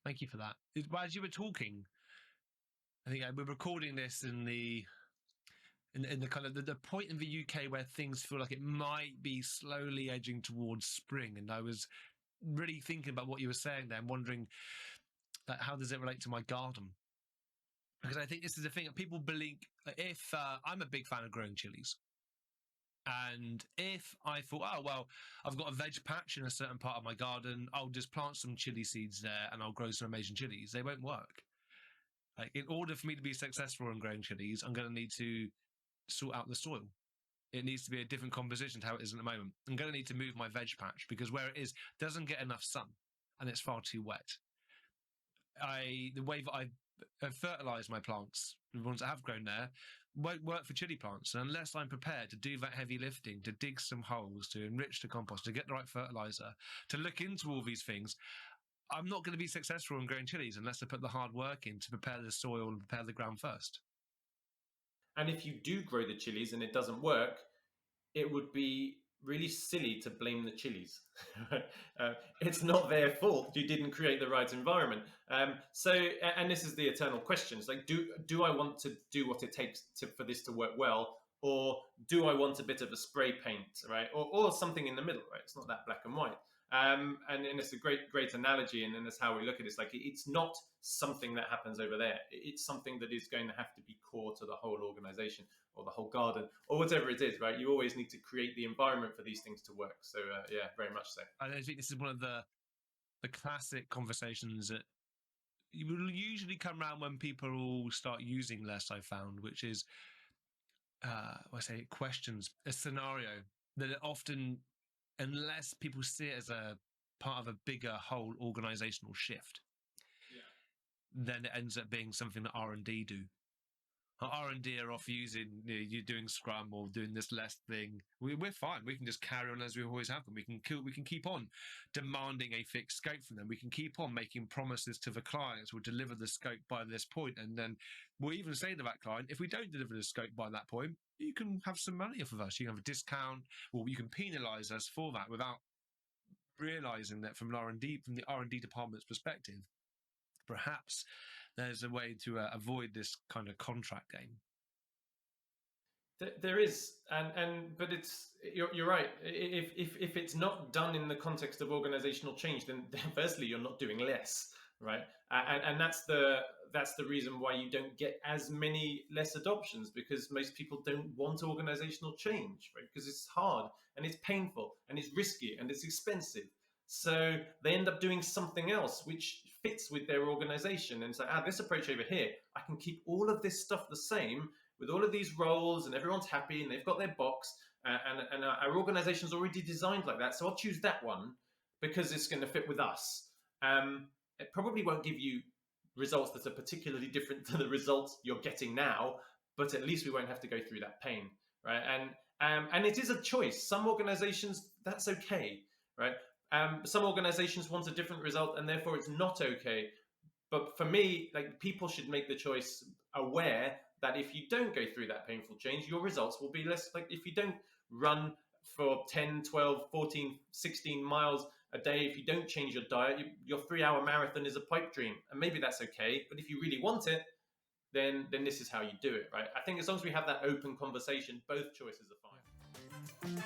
Thank you for that. As you were talking, I think we're recording this in the kind of the point in the UK where things feel like it might be slowly edging towards spring. And I was really thinking about what you were saying there and wondering how does it relate to my garden? Because I think this is the thing that people believe. If I'm a big fan of growing chilies, and if I thought, oh, well, I've got a veg patch in a certain part of my garden, I'll just plant some chili seeds there and I'll grow some amazing chilies, they won't work. Like, in order for me to be successful in growing chilies, I'm going to need to sort out the soil. It needs to be a different composition to how it is at the moment. I'm going to need to move my veg patch because where it is doesn't get enough sun and it's far too wet. The way that I fertilize my plants, the ones that have grown there, won't work for chili plants. And unless I'm prepared to do that heavy lifting, to dig some holes, to enrich the compost, to get the right fertilizer, to look into all these things, I'm not going to be successful in growing chilies unless I put the hard work in to prepare the soil and prepare the ground first. And if you do grow the chilies and it doesn't work, it would be really silly to blame the chilies. It's not their fault. You didn't create the right environment. And this is the eternal question. It's like, do I want to do what it takes for this to work well? Or do I want a bit of a spray paint, right? Or something in the middle, right? It's not that black and white. And it's a great analogy, and then that's how we look at it. It's like, it's not something that happens over there. It's something that is going to have to be core to the whole organization or the whole garden or whatever it is, right? You always need to create the environment for these things to work. So yeah, very much so. I think this is one of the classic conversations that you will usually come around when people start using less, I found, which is, questions, a scenario that often, unless people see it as a part of a bigger whole organizational shift, then it ends up being something that R&D do. R&D are off using, you're doing Scrum or doing this less thing. We're fine. We can just carry on as we always have them. We can keep on demanding a fixed scope from them. We can keep on making promises to the clients. We'll deliver the scope by this point, and then we'll even say to that client, if we don't deliver the scope by that point, you can have some money off of us. You can have a discount, or you can penalise us for that without realising that from the R&D department's perspective, perhaps there's a way to avoid this kind of contract game. There is, but you're right. If it's not done in the context of organizational change, then firstly you're not doing less, right? And that's the reason why you don't get as many less adoptions, because most people don't want organizational change, right? Because it's hard and it's painful and it's risky and it's expensive. So they end up doing something else which fits with their organization, and say, this approach over here, I can keep all of this stuff the same with all of these roles, and everyone's happy and they've got their box, and our organization's already designed like that. So I'll choose that one because it's going to fit with us. It probably won't give you results that are particularly different to the results you're getting now, but at least we won't have to go through that pain, right? And it is a choice. Some organizations, that's okay, right? Some organizations want a different result and therefore it's not okay. But for me, like, people should make the choice aware that if you don't go through that painful change, your results will be less. Like, if you don't run for 10, 12, 14, 16 miles a day, if you don't change your diet, your 3-hour marathon is a pipe dream. And maybe that's okay. But if you really want it, then this is how you do it, right? I think as long as we have that open conversation, both choices are fine.